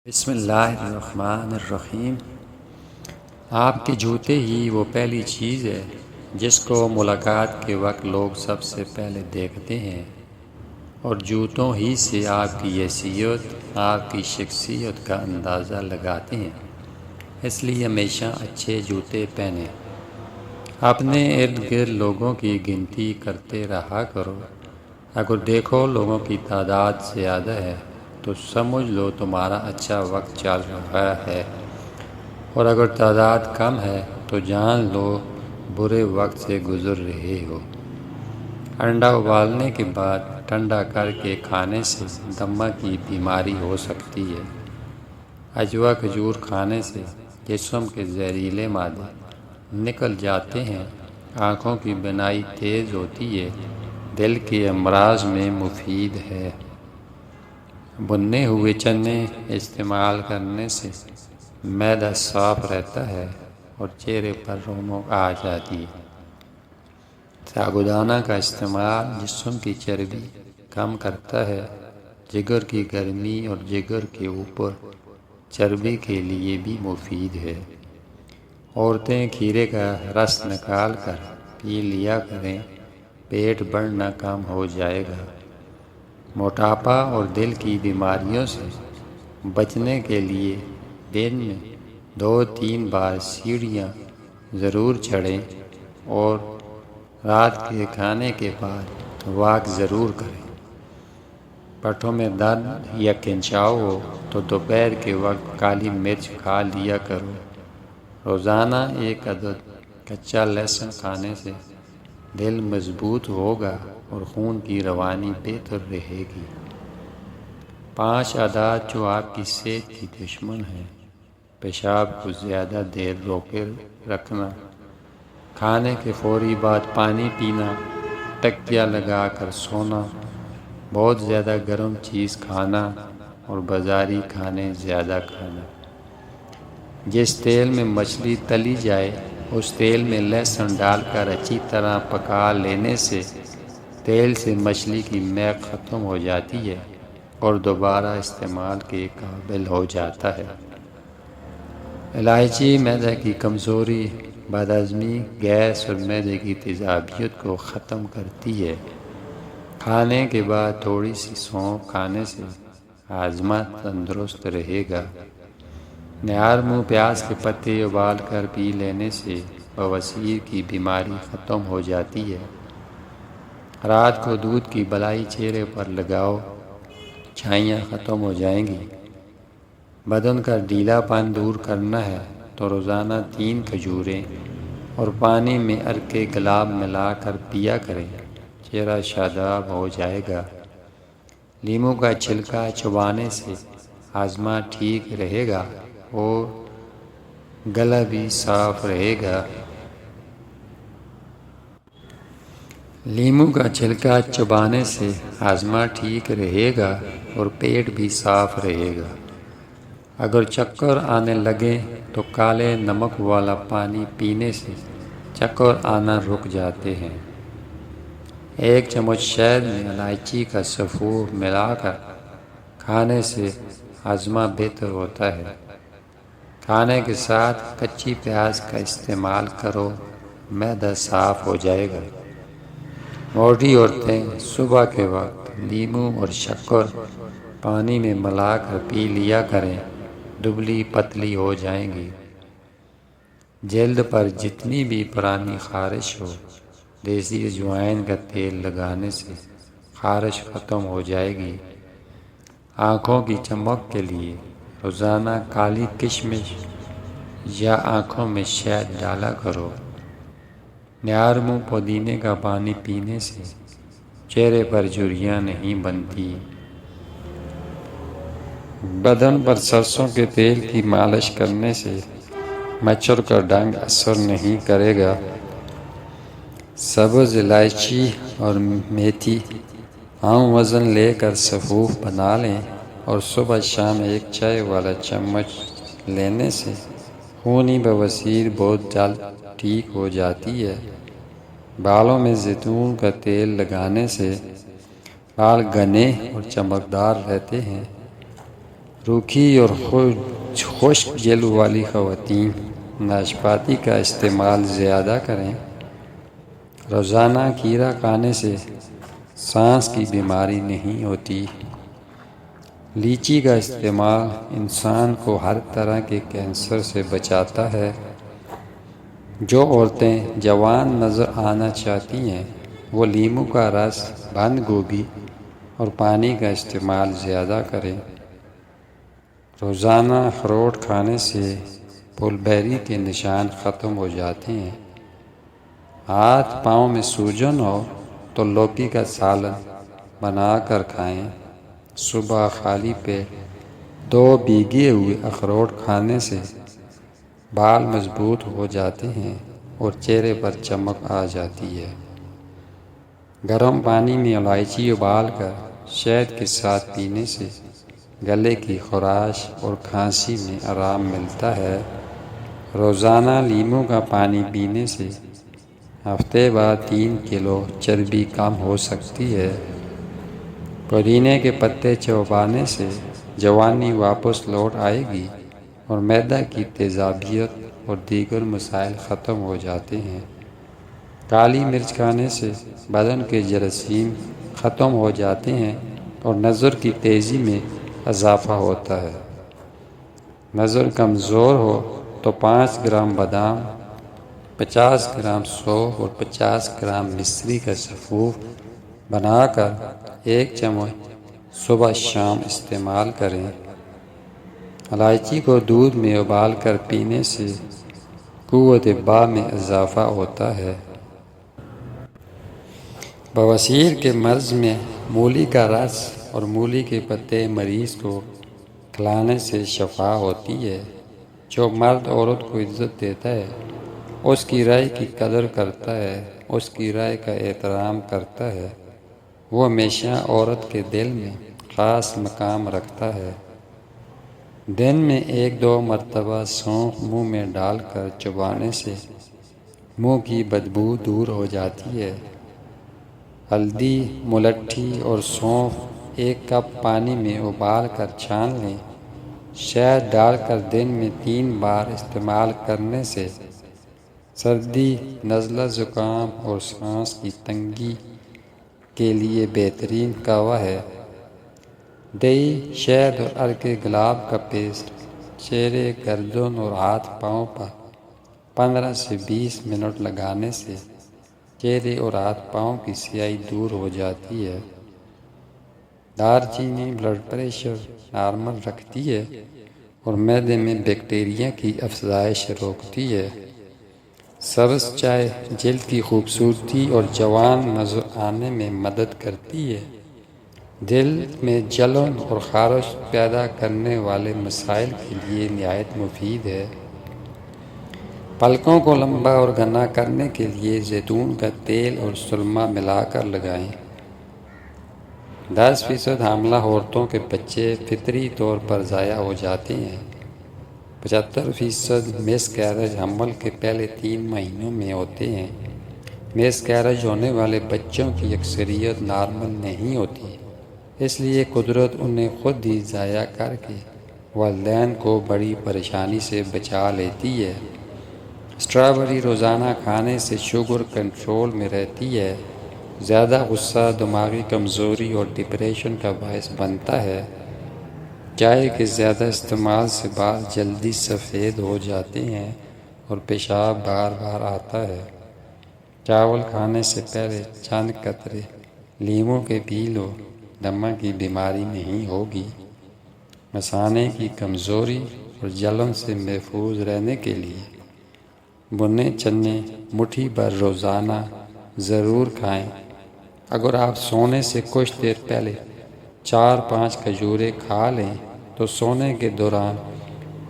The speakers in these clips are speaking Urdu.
بسم اللہ الرحمن الرحیم۔ آپ کے جوتے ہی وہ پہلی چیز ہے جس کو ملاقات کے وقت لوگ سب سے پہلے دیکھتے ہیں، اور جوتوں ہی سے آپ کی حیثیت، آپ کی شخصیت کا اندازہ لگاتے ہیں۔ اس لیے ہمیشہ اچھے جوتے پہنیں۔ اپنے ارد گرد لوگوں کی گنتی کرتے رہا کرو۔ اگر دیکھو لوگوں کی تعداد زیادہ ہے تو سمجھ لو تمہارا اچھا وقت چل رہا ہے، اور اگر تعداد کم ہے تو جان لو برے وقت سے گزر رہے ہو۔ انڈا ابالنے کے بعد ٹھنڈا کر کے کھانے سے دمہ کی بیماری ہو سکتی ہے۔ عجوا کھجور کھانے سے جسم کے زہریلے مادے نکل جاتے ہیں، آنکھوں کی بینائی تیز ہوتی ہے، دل کے امراض میں مفید ہے۔ بنے ہوئے چنے استعمال کرنے سے معدہ صاف رہتا ہے اور چہرے پر رونق آ جاتی ہے۔ سابودانہ کا استعمال جسم کی چربی کم کرتا ہے، جگر کی گرمی اور جگر کے اوپر چربی کے لیے بھی مفید ہے۔ عورتیں کھیرے کا رس نکال کر پی لیا کریں، پیٹ بڑھنا کم ہو جائے گا۔ موٹاپا اور دل کی بیماریوں سے بچنے کے لیے دن میں 2-3 بار سیڑھیاں ضرور چڑھیں، اور رات کے کھانے کے بعد واک ضرور کریں۔ پٹھوں میں درد یا کھنچاؤ ہو تو دوپہر کے وقت کالی مرچ کھا لیا کرو۔ روزانہ 1 عدد کچا لہسن کھانے سے دل مضبوط ہوگا اور خون کی روانی بہتر رہے گی۔ 5 عادات جو آپ کی صحت کی دشمن ہیں: پیشاب کو زیادہ دیر روکے رکھنا، کھانے کے فوری بعد پانی پینا، تکیہ لگا کر سونا، بہت زیادہ گرم چیز کھانا اور بازاری کھانے زیادہ کھانا۔ جس تیل میں مچھلی تلی جائے اس تیل میں لہسن ڈال کر اچھی طرح پکا لینے سے تیل سے مچھلی کی مہک ختم ہو جاتی ہے اور دوبارہ استعمال کے قابل ہو جاتا ہے۔ الائچی معدے کی کمزوری، بدہضمی، گیس اور معدے کی تیزابیت کو ختم کرتی ہے۔ کھانے کے بعد تھوڑی سی سونف کھانے سے ہاضمہ تندرست رہے گا۔ نیارمو پیاز کے پتے ابال کر پی لینے سے بواسیر کی بیماری ختم ہو جاتی ہے۔ رات کو دودھ کی بلائی چہرے پر لگاؤ، چھائیاں ختم ہو جائیں گی۔ بدن کا ڈھیلا پن دور کرنا ہے تو روزانہ 3 کھجوریں اور پانی میں عرق گلاب ملا کر پیا کریں، چہرہ شاداب ہو جائے گا۔ لیموں کا چھلکا چبانے سے ہاضمہ ٹھیک رہے گا اور گلا بھی صاف رہے گا۔ لیموں کا چھلکا چبانے سے ہاضمہ ٹھیک رہے گا اور پیٹ بھی صاف رہے گا۔ اگر چکر آنے لگے تو کالے نمک والا پانی پینے سے چکر آنا رک جاتے ہیں۔ 1 چمچ شہد میں الائچی کا سفوف ملا کر کھانے سے ہاضمہ بہتر ہوتا ہے۔ کھانے کے ساتھ کچی پیاز کا استعمال کرو، معدہ صاف ہو جائے گا۔ موٹی عورتیں صبح کے وقت لیموں اور شکر پانی میں ملا کر پی لیا کریں، دبلی پتلی ہو جائیں گی۔ جلد پر جتنی بھی پرانی خارش ہو، دیسی اجوائن کا تیل لگانے سے خارش ختم ہو جائے گی۔ آنکھوں کی چمک کے لیے روزانہ کالی کشمش یا آنکھوں میں شہد ڈالا کرو۔ نیارمو پودینے کا پانی پینے سے چہرے پر جھریاں نہیں بنتی۔ بدن پر سرسوں کے تیل کی مالش کرنے سے مچھر کا ڈنگ اثر نہیں کرے گا۔ سبز الائچی اور میتھی ہم وزن لے کر سفوف بنا لیں اور صبح شام 1 چائے والا چمچ لینے سے خونی بواسیر بہت جلد ٹھیک ہو جاتی ہے۔ بالوں میں زیتون کا تیل لگانے سے بال گھنے اور چمکدار رہتے ہیں۔ روکھی اور خشک جلد والی خواتین ناشپاتی کا استعمال زیادہ کریں۔ روزانہ کھیرا کھانے سے سانس کی بیماری نہیں ہوتی۔ لیچی کا استعمال انسان کو ہر طرح کے کینسر سے بچاتا ہے۔ جو عورتیں جوان نظر آنا چاہتی ہیں وہ لیموں کا رس، بند گوبھی اور پانی کا استعمال زیادہ کریں۔ روزانہ اخروٹ کھانے سے پولبیری کے نشان ختم ہو جاتے ہیں۔ ہاتھ پاؤں میں سوجن ہو تو لوکی کا سالن بنا کر کھائیں۔ صبح خالی پیٹ 2 بھیگے ہوئے اخروٹ کھانے سے بال مضبوط ہو جاتے ہیں اور چہرے پر چمک آ جاتی ہے۔ گرم پانی میں الائچی ابال کر شہد کے ساتھ پینے سے گلے کی خراش اور کھانسی میں آرام ملتا ہے۔ روزانہ لیموں کا پانی پینے سے ہفتے بعد 3 کلو چربی کم ہو سکتی ہے۔ پودینے کے پتے چبانے سے جوانی واپس لوٹ آئے گی اور معدہ کی تیزابیت اور دیگر مسائل ختم ہو جاتے ہیں۔ کالی مرچ کھانے سے بدن کے جراثیم ختم ہو جاتے ہیں اور نظر کی تیزی میں اضافہ ہوتا ہے۔ نظر کمزور ہو تو 5 گرام بادام، 50 گرام سونف اور 50 گرام مصری کا سفوف بنا کر 1 چمچ صبح شام استعمال کریں۔ الائچی کو دودھ میں ابال کر پینے سے قوت باء میں اضافہ ہوتا ہے۔ بواسیر کے مرض میں مولی کا رس اور مولی کے پتے مریض کو کھلانے سے شفا ہوتی ہے۔ جو مرد عورت کو عزت دیتا ہے، اس کی رائے کی قدر کرتا ہے، اس کی رائے کا احترام کرتا ہے، وہ ہمیشہ عورت کے دل میں خاص مقام رکھتا ہے۔ دن میں 1-2 مرتبہ سونف منہ میں ڈال کر چبانے سے منہ کی بدبو دور ہو جاتی ہے۔ ہلدی، ملٹھی اور سونف 1 کپ پانی میں ابال کر چھان لیں۔ شہد ڈال کر دن میں 3 بار استعمال کرنے سے سردی، نزلہ زکام اور سانس کی تنگی کے لیے بہترین قہوہ ہے۔ دہی، شہد اور عرق گلاب کا پیسٹ چہرے، گردن اور ہاتھ پاؤں پر 15 سے 20 منٹ لگانے سے چہرے اور ہاتھ پاؤں کی سیاہی دور ہو جاتی ہے۔ دار چینی بلڈ پریشر نارمل رکھتی ہے اور معدے میں بیکٹیریا کی افزائش روکتی ہے۔ سبز چائے جلد کی خوبصورتی اور جوان نظر آنے میں مدد کرتی ہے۔ دل میں جلن اور خارش پیدا کرنے والے مسائل کے لیے نہایت مفید ہے۔ پلکوں کو لمبا اور گھنا کرنے کے لیے زیتون کا تیل اور سرما ملا کر لگائیں۔ 10% حاملہ عورتوں کے بچے فطری طور پر ضائع ہو جاتے ہیں۔ 75% مس کیریج حمل کے پہلے 3 مہینوں میں ہوتے ہیں۔ مس کیریج ہونے والے بچوں کی اکثریت نارمل نہیں ہوتی، اس لیے قدرت انہیں خود ہی ضائع کر کے والدین کو بڑی پریشانی سے بچا لیتی ہے۔ اسٹرابیری روزانہ کھانے سے شوگر کنٹرول میں رہتی ہے۔ زیادہ غصہ دماغی کمزوری اور ڈپریشن کا باعث بنتا ہے۔ چائے کے زیادہ استعمال سے بال جلدی سفید ہو جاتے ہیں اور پیشاب بار بار آتا ہے۔ چاول کھانے سے پہلے چند قطرے لیموں کے پی لو، دمہ کی بیماری نہیں ہوگی۔ مثانے کی کمزوری اور جلن سے محفوظ رہنے کے لیے بھنے چنے مٹھی بھر روزانہ ضرور کھائیں۔ اگر آپ سونے سے کچھ دیر پہلے 4-5 کھجوریں کھا لیں تو سونے کے دوران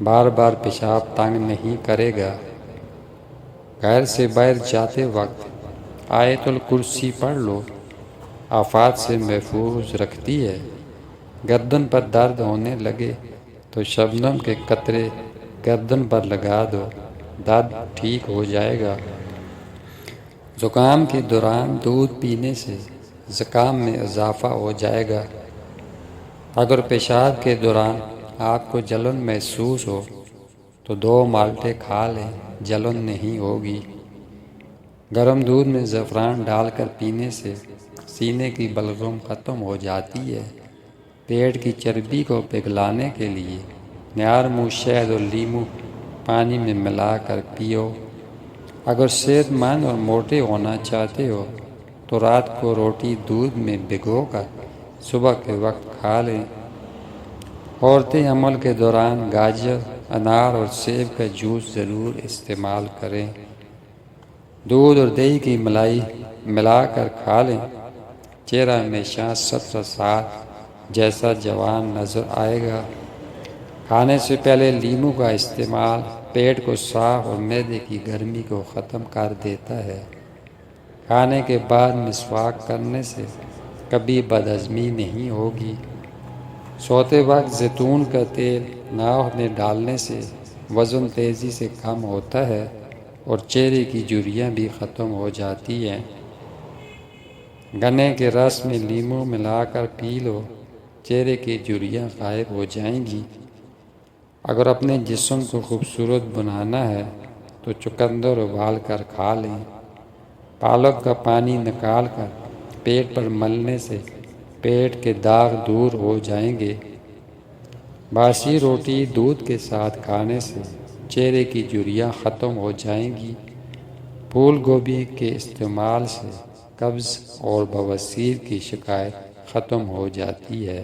بار بار پیشاب تنگ نہیں کرے گا۔ گھر سے باہر جاتے وقت آیت الکرسی پڑھ لو، آفات سے محفوظ رکھتی ہے۔ گردن پر درد ہونے لگے تو شبنم کے قطرے گردن پر لگا دو، درد ٹھیک ہو جائے گا۔ زکام کے دوران دودھ پینے سے زکام میں اضافہ ہو جائے گا۔ اگر پیشاب کے دوران آپ کو جلن محسوس ہو تو 2 مالٹے کھا لیں، جلن نہیں ہوگی۔ گرم دودھ میں زعفران ڈال کر پینے سے سینے کی بلغم ختم ہو جاتی ہے۔ پیٹ کی چربی کو پگھلانے کے لیے نیارمو شہد اور لیمو پانی میں ملا کر پیو۔ اگر صحت مند اور موٹے ہونا چاہتے ہو تو رات کو روٹی دودھ میں بھگو کر صبح کے وقت کھا لیں۔ عورتیں حمل کے دوران گاجر، انار اور سیب کا جوس ضرور استعمال کریں۔ دودھ اور دہی کی ملائی ملا کر کھا لیں۔ چہرہ ہمیشہ 17 سال جیسا جوان نظر آئے گا۔ کھانے سے پہلے لیمو کا استعمال پیٹ کو صاف اور معدے کی گرمی کو ختم کر دیتا ہے۔ کھانے کے بعد مسواک کرنے سے کبھی بدہضمی نہیں ہوگی۔ سوتے وقت زیتون کا تیل ناک میں ڈالنے سے وزن تیزی سے کم ہوتا ہے اور چہرے کی جھریاں بھی ختم ہو جاتی ہیں۔ گنے کے رس میں لیمو ملا کر پی لو، چہرے کی جھریاں غائب ہو جائیں گی۔ اگر اپنے جسم کو خوبصورت بنانا ہے تو چقندر ابال کر کھا لیں۔ پالک کا پانی نکال کر پیٹ پر ملنے سے پیٹ کے داغ دور ہو جائیں گے۔ باسی روٹی دودھ کے ساتھ کھانے سے چہرے کی جھریاں ختم ہو جائیں گی۔ پھول گوبھی کے استعمال سے قبض اور بواسیر کی شکایت ختم ہو جاتی ہے۔